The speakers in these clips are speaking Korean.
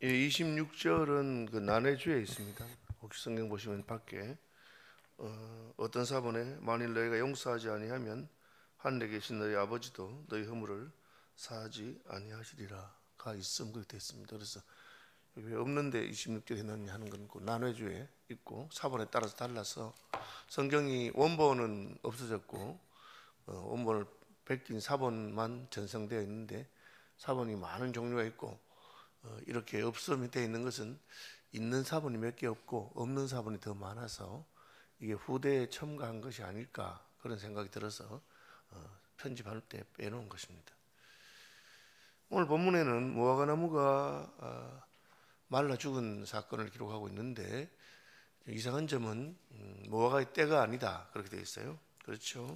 예, 26절은 그 난해주에 있습니다. 혹시 성경 보시면 밖에 어떤 사본에 만일 너희가 용서하지 아니하면 하늘에 계신 너희 아버지도 너희 허물을 사하지 아니하시리라가 있음 그렇게 되어 있습니다. 그래서 왜 없는데 26절에 해놨냐 하는 건 그 난해주에 있고 사본에 따라서 달라서 성경이 원본은 없어졌고 원본을 베낀 사본만 전성되어 있는데 사본이 많은 종류가 있고 이렇게 없음이 되어 있는 것은 있는 사본이 몇 개 없고 없는 사본이 더 많아서 이게 후대에 첨가한 것이 아닐까 그런 생각이 들어서 편집할 때 빼놓은 것입니다. 오늘 본문에는 무화과 나무가 말라 죽은 사건을 기록하고 있는데 이상한 점은 무화과의 때가 아니다 그렇게 되어 있어요. 그렇죠?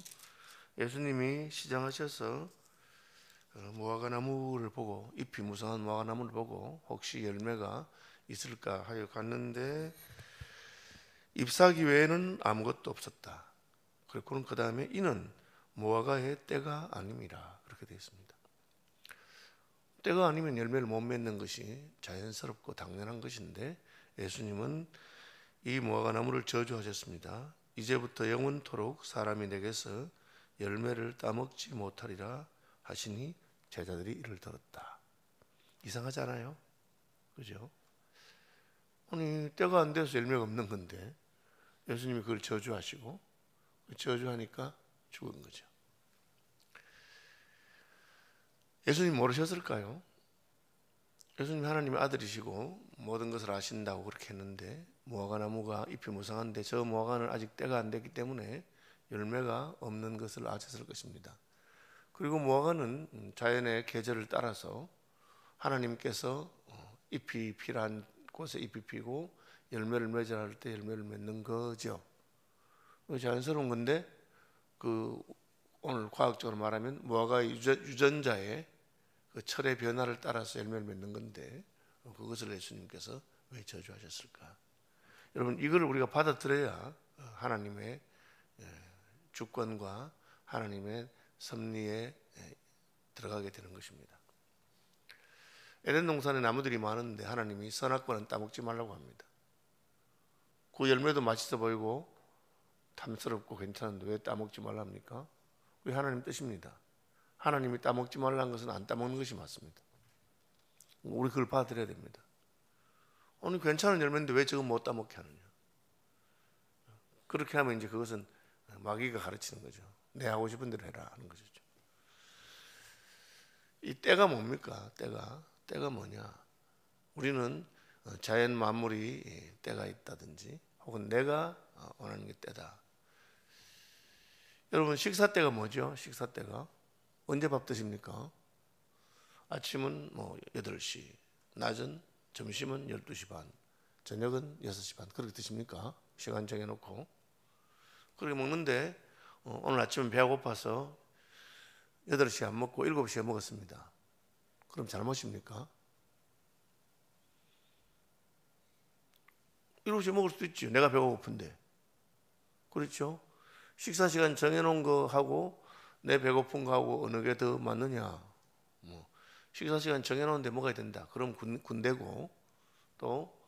예수님이 시장하셔서 무화과 나무를 보고 잎이 무성한 무화과 나무를 보고 혹시 열매가 있을까 하여 갔는데 잎사귀 외에는 아무것도 없었다. 그리고는 그 다음에 이는 무화과의 때가 아닙니다. 그렇게 되어 있습니다. 때가 아니면 열매를 못 맺는 것이 자연스럽고 당연한 것인데 예수님은 이 무화과 나무를 저주하셨습니다. 이제부터 영원토록 사람이 내게서 열매를 따먹지 못하리라 하시니 제자들이 이를 들었다. 이상하지 않아요? 그죠? 아니 때가 안 돼서 열매가 없는 건데 예수님이 그걸 저주하시고 저주하니까 죽은 거죠. 예수님 모르셨을까요? 예수님이 하나님의 아들이시고 모든 것을 아신다고 그렇게 했는데 무화과 나무가 잎이 무성한데 저 무화과는 아직 때가 안 됐기 때문에 열매가 없는 것을 아셨을 것입니다. 그리고 무화과는 자연의 계절을 따라서 하나님께서 잎이 필요한 곳에 잎이 피고 열매를 맺어야 할 때 열매를 맺는 거죠. 자연스러운 건데 그 오늘 과학적으로 말하면 무화과의 유전자의 그 철의 변화를 따라서 열매를 맺는 건데 그것을 예수님께서 왜 저주하셨을까? 여러분 이거를 우리가 받아들여야 하나님의 주권과 하나님의 섭리에 들어가게 되는 것입니다. 에덴 동산에 나무들이 많은데 하나님이 선악과는 따먹지 말라고 합니다. 그 열매도 맛있어 보이고 탐스럽고 괜찮은데 왜 따먹지 말랍니까? 그게 하나님 뜻입니다. 하나님이 따먹지 말라는 것은 안 따먹는 것이 맞습니다. 우리 그걸 받아들여야 됩니다. 아니 괜찮은 열매인데 왜 저건 못 따먹게 하느냐? 그렇게 하면 이제 그것은 마귀가 가르치는 거죠. 내 하고 싶은 대로 해라 하는 것이죠. 이 때가 뭡니까? 때가 뭐냐? 우리는 자연 만물이 때가 있다든지 혹은 내가 원하는 게 때다. 여러분 식사 때가 뭐죠? 식사 때가 언제 밥 드십니까? 아침은 뭐 8시, 낮은 점심은 12시 반, 저녁은 6시 반 그렇게 드십니까? 시간 정해놓고 그렇게 먹는데 오늘 아침은 배가 고파서 8시에 안 먹고 7시에 먹었습니다. 그럼 잘못입니까? 7시에 먹을 수도 있지. 내가 배가 고픈데. 그렇죠? 식사 시간 정해놓은 거 하고 내 배고픈 거 하고 어느 게 더 맞느냐? 식사 시간 정해놓은데 먹어야 된다. 그럼 군대고 또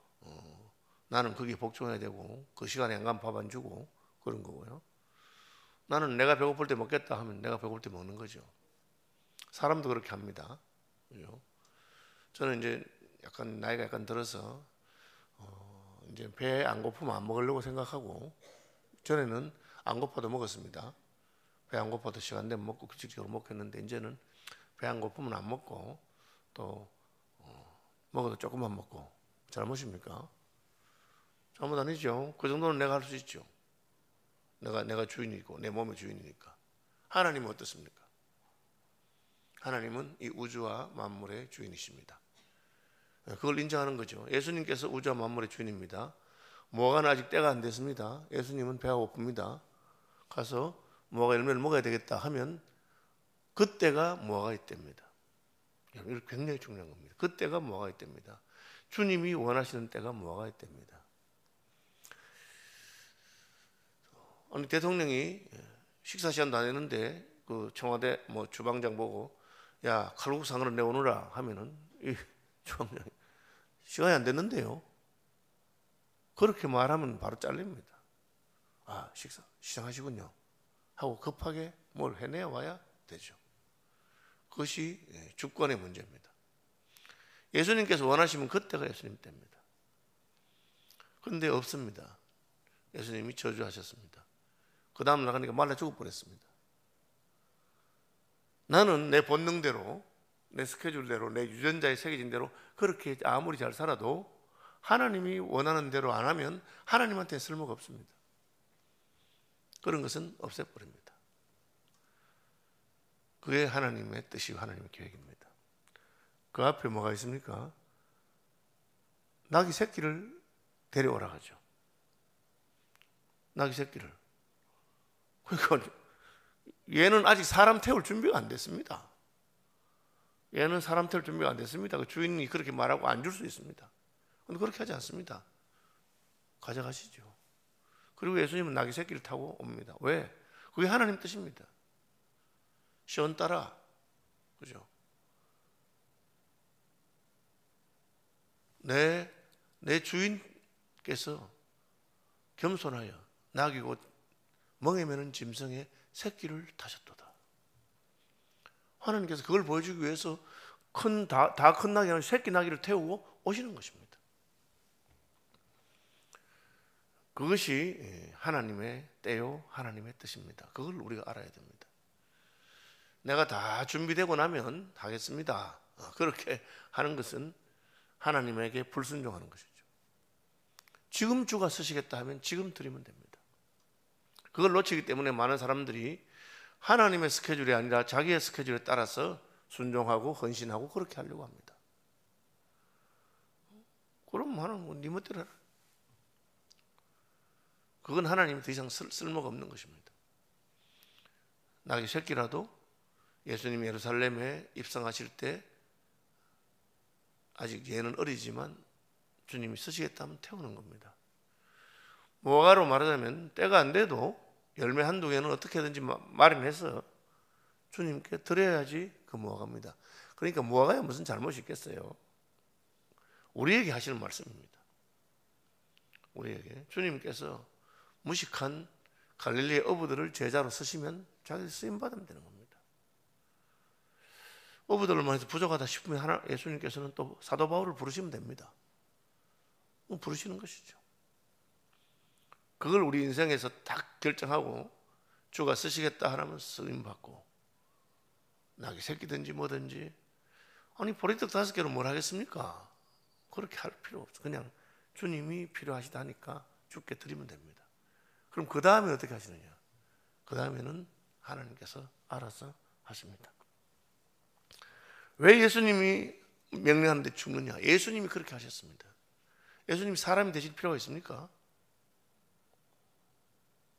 나는 거기에 복종해야 되고 그 시간에 안 가면 밥 안 주고 그런 거고요. 나는 내가 배고플 때 먹겠다 하면 내가 배고플 때 먹는 거죠. 사람도 그렇게 합니다. 그죠? 저는 이제 나이가 약간 들어서 이제 배 안 고프면 안 먹으려고 생각하고 전에는 안 고파도 먹었습니다. 배 안 고파도 시간 되면 먹고 규칙적으로 먹겠는데 이제는 배 안 고프면 안 먹고 또 먹어도 조금만 먹고 잘못입니까? 잘못 아니죠. 그 정도는 내가 할 수 있죠. 내가 주인이고 내 몸의 주인이니까. 하나님은 어떻습니까? 하나님은 이 우주와 만물의 주인이십니다. 그걸 인정하는 거죠. 예수님께서 우주와 만물의 주인입니다. 무화과는 아직 때가 안 됐습니다. 예수님은 배가 고픕니다. 가서 무화과 열매를 먹어야 되겠다 하면 그때가 무화과의 때입니다. 이거 굉장히 중요한 겁니다. 그때가 무화과의 때입니다. 주님이 원하시는 때가 무화과의 때입니다. 아니 대통령이 식사 시간도 안 했는데 그 청와대 주방장 보고 야 칼국수 한 그릇 내오느라 하면은 이 주방장이 시간이 안 됐는데요. 그렇게 말하면 바로 잘립니다. 아, 시작하시군요 하고 급하게 뭘 해내와야 되죠. 그것이 주권의 문제입니다. 예수님께서 원하시면 그때가 예수님 때입니다. 그런데 없습니다. 예수님이 저주하셨습니다. 그 다음 나가니까 말라 죽어버렸습니다. 나는 내 본능대로, 내 스케줄대로, 내 유전자에 새겨진 대로 그렇게 아무리 잘 살아도 하나님이 원하는 대로 안 하면 하나님한테 쓸모가 없습니다. 그런 것은 없애버립니다. 그게 하나님의 뜻이고 하나님의 계획입니다. 그 앞에 뭐가 있습니까? 낙이 새끼를 데려오라 하죠. 낙이 새끼를. 그러니까 얘는 아직 사람 태울 준비가 안 됐습니다. 얘는 사람 태울 준비가 안 됐습니다. 그 주인이 그렇게 말하고 안 줄 수 있습니다. 그런데 그렇게 하지 않습니다. 가져가시죠. 그리고 예수님은 낙이 새끼를 타고 옵니다. 왜? 그게 하나님 뜻입니다. 시온 따라, 그죠? 내 주인께서 겸손하여 낙이 곧 멍에 매는 짐승의 새끼를 타셨도다. 하나님께서 그걸 보여주기 위해서 다 큰 낙이 아니라 새끼 낙이를 태우고 오시는 것입니다. 그것이 하나님의 때요, 하나님의 뜻입니다. 그걸 우리가 알아야 됩니다. 내가 다 준비되고 나면 하겠습니다. 그렇게 하는 것은 하나님에게 불순종하는 것이죠. 지금 주가 쓰시겠다 하면 지금 드리면 됩니다. 그걸 놓치기 때문에 많은 사람들이 하나님의 스케줄이 아니라 자기의 스케줄에 따라서 순종하고 헌신하고 그렇게 하려고 합니다. 그럼 하나님은 네 멋대로 해라. 그건 하나님이 더 이상 쓸모가 없는 것입니다. 낙이 새끼라도 예수님이 예루살렘에 입성하실 때 아직 얘는 어리지만 주님이 쓰시겠다면 태우는 겁니다. 무화과로 말하자면 때가 안 돼도 열매 한두 개는 어떻게든지 마련해서 주님께 드려야지 그 무화과입니다. 그러니까 무화과에 무슨 잘못이 있겠어요? 우리에게 하시는 말씀입니다. 우리에게 주님께서 무식한 갈릴리의 어부들을 제자로 쓰시면 자기 쓰임 받으면 되는 겁니다. 어부들을 만해서 부족하다 싶으면 예수님께서는 또 사도 바울을 부르시면 됩니다. 부르시는 것이죠. 그걸 우리 인생에서 딱 결정하고 주가 쓰시겠다 하면 쓰임 받고 낙이 새끼든지 뭐든지 아니 보리떡 5개로 뭘 하겠습니까? 그렇게 할 필요 없어. 그냥 주님이 필요하시다 하니까 주께 드리면 됩니다. 그럼 그 다음에 어떻게 하시느냐? 그 다음에는 하나님께서 알아서 하십니다. 왜 예수님이 명령하는데 죽느냐? 예수님이 그렇게 하셨습니다. 예수님이 사람이 되실 필요가 있습니까?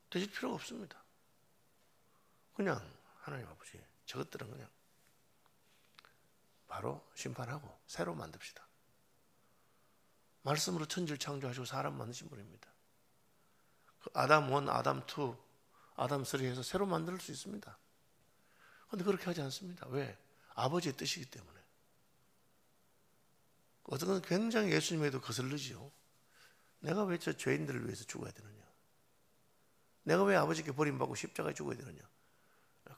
되실 필요가 없습니다. 그냥 하나님 아버지 저것들은 그냥 바로 심판하고 새로 만듭시다. 말씀으로 천지를 창조하시고 사람 만드신 분입니다. 아담 1, 아담 2, 아담 3 해서 새로 만들 수 있습니다. 그런데 그렇게 하지 않습니다. 왜? 아버지의 뜻이기 때문에. 어떤 건 굉장히 예수님에도 거슬리지요. 내가 왜 저 죄인들을 위해서 죽어야 되느냐? 내가 왜 아버지께 버림받고 십자가에 죽어야 되느냐?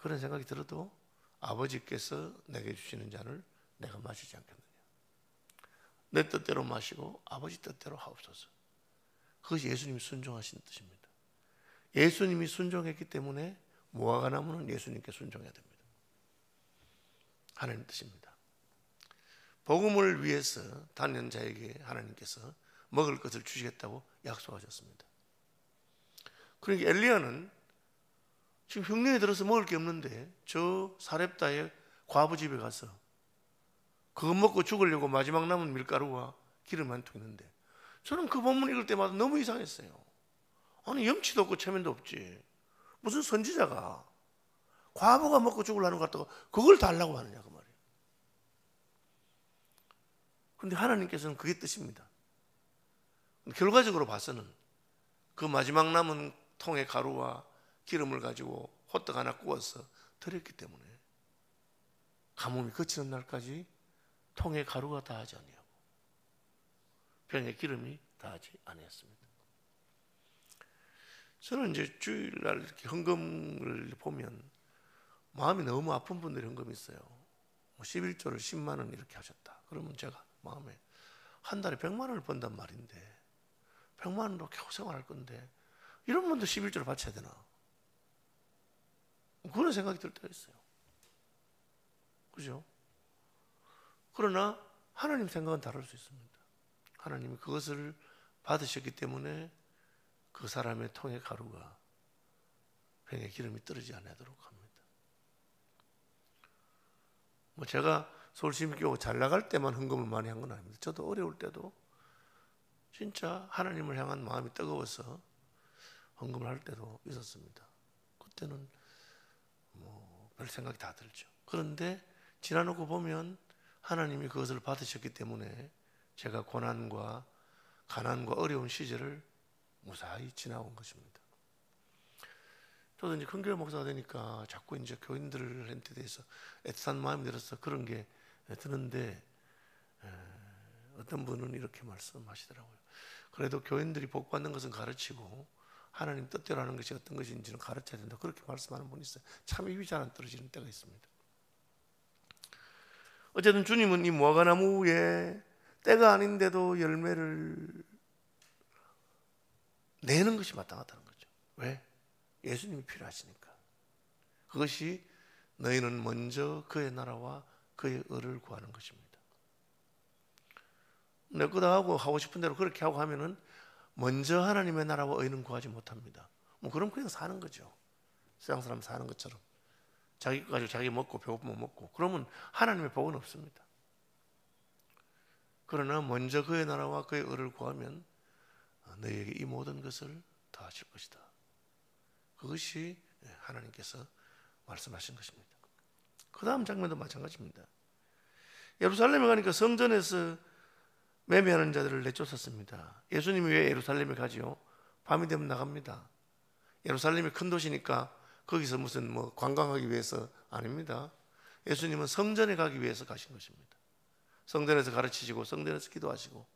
그런 생각이 들어도 아버지께서 내게 주시는 잔을 내가 마시지 않겠느냐? 내 뜻대로 마시고 아버지 뜻대로 하옵소서. 그것이 예수님이 순종하신 뜻입니다. 예수님이 순종했기 때문에 무화과 나무는 예수님께 순종해야 됩니다. 하나님 뜻입니다. 복음을 위해서 다니는 자에게 하나님께서 먹을 것을 주시겠다고 약속하셨습니다. 그러니까 엘리야는 지금 흉년에 들어서 먹을 게 없는데 저 사렙다의 과부 집에 가서 그거 먹고 죽으려고 마지막 남은 밀가루와 기름 한 통 있는데 저는 그 본문 읽을 때마다 너무 이상했어요. 아니 염치도 없고 체면도 없지. 무슨 선지자가 과부가 먹고 죽으려는 것 같다고 그걸 달라고 하느냐 그 말이에요. 그런데 하나님께서는 그게 뜻입니다. 결과적으로 봐서는 그 마지막 남은 통의 가루와 기름을 가지고 호떡 하나 구워서 드렸기 때문에 가뭄이 그치는 날까지 통의 가루가 다하지 아니하고 병에 기름이 닿지 아니었습니다. 저는 이제 주일날 이렇게 헌금을 보면 마음이 너무 아픈 분들이 헌금이 있어요. 11조를 10만 원 이렇게 하셨다. 그러면 제가 마음에 한 달에 100만 원을 번단 말인데 100만 원으로 겨우 생활할 건데 이런 분도 11조를 바쳐야 되나? 그런 생각이 들 때가 있어요. 그죠? 그러나 하나님 생각은 다를 수 있습니다. 하나님이 그것을 받으셨기 때문에 그 사람의 통의 가루가 병에 기름이 떨어지지 않도록 합니다. 제가 서울시민교회 잘 나갈 때만 헌금을 많이 한 건 아닙니다. 저도 어려울 때도 진짜 하나님을 향한 마음이 뜨거워서 헌금을 할 때도 있었습니다. 그때는 별 생각이 다 들죠. 그런데 지나놓고 보면 하나님이 그것을 받으셨기 때문에 제가 고난과 가난과 어려운 시절을 무사히 지나온 것입니다. 저도 이제 큰 교회 목사가 되니까 자꾸 이제 교인들한테 대해서 애틋한 마음이 들어서 그런 게 드는데 어떤 분은 이렇게 말씀하시더라고요. 그래도 교인들이 복 받는 것은 가르치고 하나님 뜻대로 하는 것이 어떤 것인지는 가르쳐야 된다. 그렇게 말씀하는 분이 있어요. 참 입이 잘 안 떨어지는 때가 있습니다. 어쨌든 주님은 이 무화과나무에 때가 아닌데도 열매를 내는 것이 마땅하다는 거죠. 왜? 예수님이 필요하시니까. 그것이 너희는 먼저 그의 나라와 그의 의를 구하는 것입니다. 내 거다 하고 싶은 대로 그렇게 하고 하면은 먼저 하나님의 나라와 의는 구하지 못합니다. 그럼 그냥 사는 거죠. 세상 사람 사는 것처럼. 자기 거 가지고 자기 먹고 배고프면 먹고. 그러면 하나님의 복은 없습니다. 그러나 먼저 그의 나라와 그의 의를 구하면 너희에게 이 모든 것을 더하실 것이다. 그것이 하나님께서 말씀하신 것입니다. 그 다음 장면도 마찬가지입니다. 예루살렘에 가니까 성전에서 매매하는 자들을 내쫓았습니다. 예수님이 왜 예루살렘에 가지요? 밤이 되면 나갑니다. 예루살렘이 큰 도시니까 거기서 무슨 관광하기 위해서 아닙니다. 예수님은 성전에 가기 위해서 가신 것입니다. 성전에서 가르치시고 성전에서 기도하시고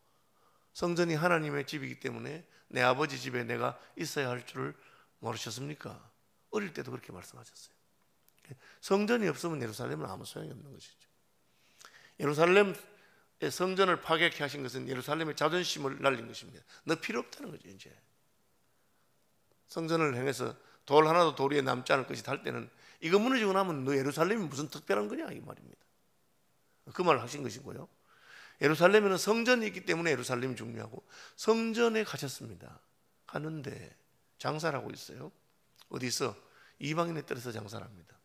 성전이 하나님의 집이기 때문에 내 아버지 집에 내가 있어야 할 줄을 모르셨습니까? 어릴 때도 그렇게 말씀하셨어요. 성전이 없으면 예루살렘은 아무 소용이 없는 것이죠. 예루살렘 성전을 파괴케 하신 것은 예루살렘의 자존심을 날린 것입니다. 너 필요 없다는 거죠. 이제 성전을 향해서 돌 하나도 돌 위에 남지 않을 것이 달 때는 이거 무너지고 나면 너 예루살렘이 무슨 특별한 거냐 이 말입니다. 그 말을 하신 것이고요. 예루살렘에는 성전이 있기 때문에 예루살렘이 중요하고 성전에 가셨습니다. 가는데 장사를 하고 있어요. 어디서? 이방인의 뜰에서 장사를 합니다.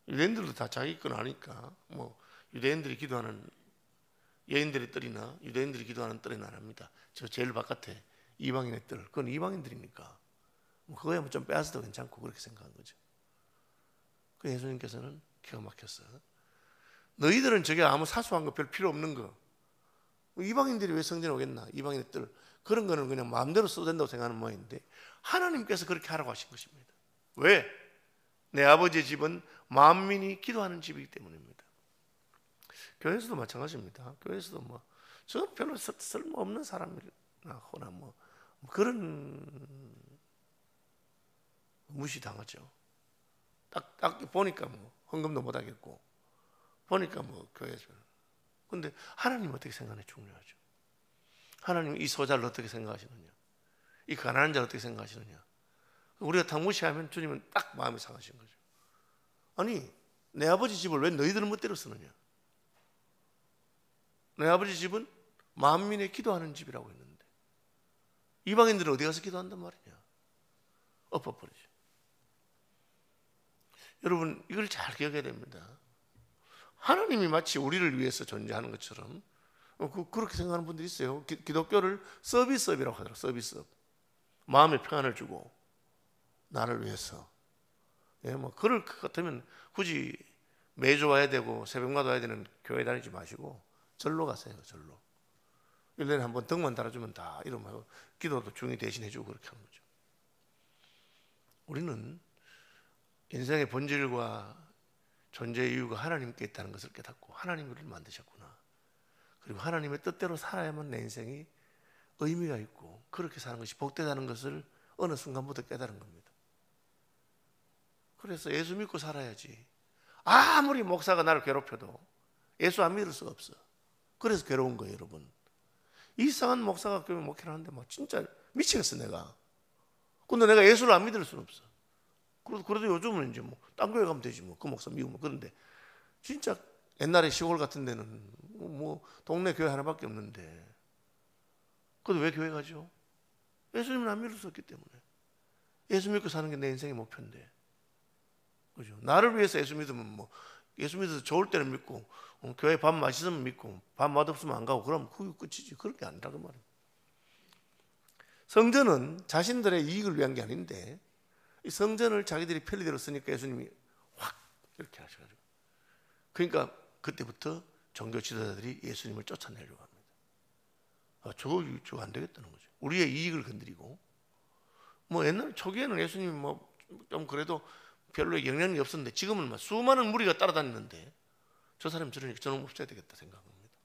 유대인들도 다 자기 건 아니까 유대인들이 기도하는 여인들의 뜰이나 유대인들이 기도하는 뜰은 안 합니다. 저 제일 바깥에 이방인의 뜰, 그건 이방인들이니까 그거야 좀 빼앗아도 괜찮고 그렇게 생각한 거죠. 그 예수님께서는 기가 막혔어. 너희들은 저게 아무 사소한 거 별 필요 없는 거. 이방인들이 왜 성전에 오겠나? 이방인의 뜰. 그런 거는 그냥 마음대로 써도 된다고 생각하는 모양인데 하나님께서 그렇게 하라고 하신 것입니다. 왜? 내 아버지의 집은 만민이 기도하는 집이기 때문입니다. 교회에서도 마찬가지입니다. 교회에서도 저 별로 쓸모없는 사람이나 호나 그런 무시당하죠. 딱 보니까 헌금도 못 하겠고 보니까 교회에서. 근데 하나님 어떻게 생각하냐 중요하죠. 하나님 이 소자를 어떻게 생각하시느냐, 이 가난한 자를 어떻게 생각하시느냐. 우리가 다 무시하면 주님은 딱 마음이 상하신 거죠. 아니 내 아버지 집을 왜 너희들은 멋대로 쓰느냐. 내 아버지 집은 만민의 기도하는 집이라고 했는데 이방인들은 어디 가서 기도한단 말이냐. 엎어버리죠. 여러분 이걸 잘 기억해야 됩니다. 하나님이 마치 우리를 위해서 존재하는 것처럼 그렇게 생각하는 분들이 있어요. 기독교를 서비스업이라고 하더라고요. 서비스업. 마음의 평안을 주고 나를 위해서. 그럴 것 같으면 굳이 매주 와야 되고 새벽마다 와야 되는 교회 다니지 마시고 절로 가세요. 절로. 1년에 한 번 덕만 달아주면 다 이러면 기도도 중이 대신해주고 그렇게 하는 거죠. 우리는 인생의 본질과 존재의 이유가 하나님께 있다는 것을 깨닫고 하나님이 우리를 만드셨구나. 그리고 하나님의 뜻대로 살아야만 내 인생이 의미가 있고 그렇게 사는 것이 복되다는 것을 어느 순간부터 깨달은 겁니다. 그래서 예수 믿고 살아야지. 아무리 목사가 나를 괴롭혀도 예수 안 믿을 수가 없어. 그래서 괴로운 거예요, 여러분. 이상한 목사가 교회 목회를 하는데 막 진짜 미치겠어 내가. 근데 내가 예수를 안 믿을 수는 없어. 그래도 요즘은 이제 뭐 딴 교회 가면 되지 뭐. 그 목사 미우면. 그런데 진짜 옛날에 시골 같은 데는 뭐 동네 교회 하나밖에 없는데 그래도 왜 교회 가죠? 예수님을 안 믿을 수 없기 때문에. 예수 믿고 사는 게 내 인생의 목표인데, 그죠? 나를 위해서 예수 믿으면 뭐 예수 믿어서 좋을 때는 믿고 교회 밥 맛있으면 믿고 밥 맛없으면 안 가고 그러면 그게 끝이지. 그런 게 아니라 그 말이에요. 성전은 자신들의 이익을 위한 게 아닌데 이 성전을 자기들이 편리대로 쓰니까 예수님이 확 이렇게 하셔가지고, 그러니까 그때부터 종교 지도자들이 예수님을 쫓아내려고 합니다. 저거 안 되겠다는 거죠. 우리의 이익을 건드리고, 뭐 옛날 초기에는 예수님이 뭐 좀 그래도 별로 영향이 없었는데 지금은 막 수많은 무리가 따라다니는데 저 사람 저러니까 저는 없어야 되겠다 생각합니다.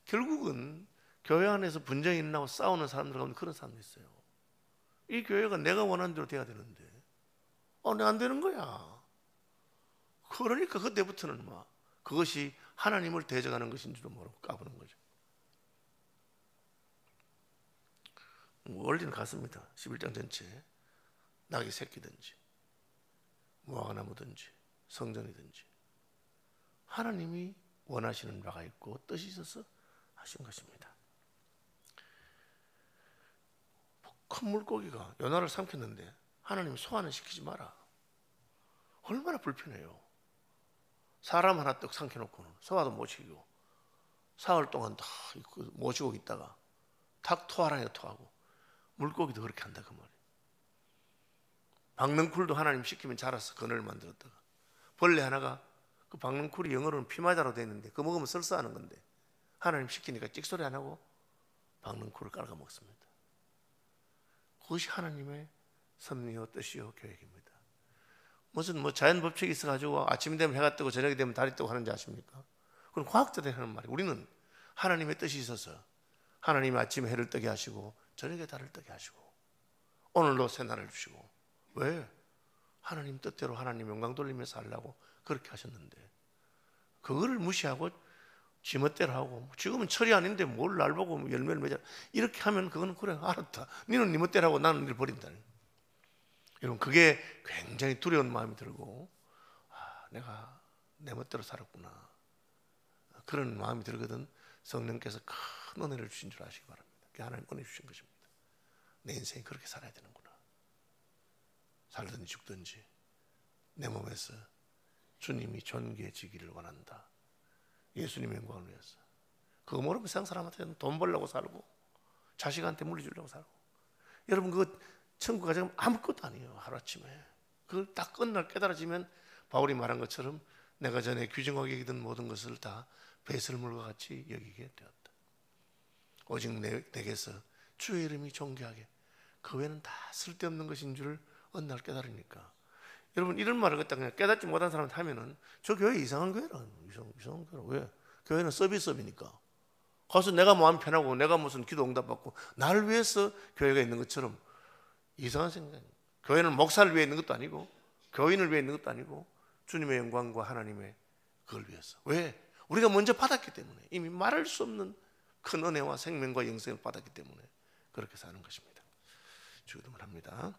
결국은 교회 안에서 분쟁이 일어나고 싸우는 사람들 가운데 그런 사람도 있어요. 이 교회가 내가 원하는 대로 돼야 되는데 내가 안 되는 거야. 그러니까 그때부터는 막 그것이 하나님을 대적하는 것인 줄도 모르고 까부는 거죠. 원리는 같습니다. 11장 전체 낙이 새끼든지 무화과나무든지 성전이든지 하나님이 원하시는 바가 있고 뜻이 있어서 하신 것입니다. 큰 물고기가 연하를 삼켰는데 하나님이 소화는 시키지 마라. 얼마나 불편해요. 사람 하나 떡 삼켜놓고는 소화도 못 시키고 사흘 동안 다 모시고 있다가 닭 토하라니까 토하고 물고기도 그렇게 한다 그 말이에요. 박넝쿨도 하나님 시키면 자라서 그늘을 만들었다가 벌레 하나가 그 박넝쿨이 영어로는 피마자로 되어 있는데 그거 먹으면 설사하는 건데 하나님 시키니까 찍소리 안 하고 박넝쿨을 깔아 먹습니다. 그것이 하나님의 섭리요 뜻이요 계획입니다. 무슨 뭐 자연 법칙이 있어가지고 아침이 되면 해가 뜨고 저녁이 되면 달이 뜨고 하는지 아십니까? 그건 과학자들이 하는 말이에요. 우리는 하나님의 뜻이 있어서 하나님이 아침에 해를 뜨게 하시고 저녁에 달을 뜨게 하시고 오늘도 새날을 주시고, 왜? 하나님 뜻대로 하나님 영광 돌리며 살라고 그렇게 하셨는데 그거를 무시하고 지멋대로 하고 지금은 철이 아닌데 뭘 날 보고 열매를 맺어 이렇게 하면 그거는 그래 알았다. 너는 네 멋대로 하고 나는 네 버린다. 여러분 그게 굉장히 두려운 마음이 들고 내가 내 멋대로 살았구나 그런 마음이 들거든. 성령께서 큰 은혜를 주신 줄 아시기 바랍니다. 그게 하나님 은혜 주신 것입니다. 내 인생이 그렇게 살아야 되는구나. 살든지 죽든지 내 몸에서 주님이 존귀해지기를 원한다. 예수님의 영광을 위해서. 그거 모르면 세상 사람한테는 돈 벌려고 살고 자식한테 물려주려고 살고, 여러분 그거 천국 가자면 아무것도 아니에요. 하루아침에 그걸 딱 끝날 깨달아지면 바울이 말한 것처럼 내가 전에 규정하게 여기던 모든 것을 다 배설물과 같이 여기게 되었다. 오직 내게서 주의 이름이 존귀하게, 그 외에는 다 쓸데없는 것인 줄 어느 날 깨달으니까. 여러분 이런 말을 갖다 그냥 깨닫지 못한 사람한테 하면은 저 교회 이상한 교회라. 이상한 교회라. 왜? 교회는 서비스업이니까. 가서 내가 마음 편하고 내가 무슨 기도 응답받고 나를 위해서 교회가 있는 것처럼 이상한 생각이에요. 교회는 목사를 위해 있는 것도 아니고 교인을 위해 있는 것도 아니고 주님의 영광과 하나님의 그걸 위해서. 왜? 우리가 먼저 받았기 때문에, 이미 말할 수 없는 큰 은혜와 생명과 영생을 받았기 때문에 그렇게 사는 것입니다. 주기도문 합니다.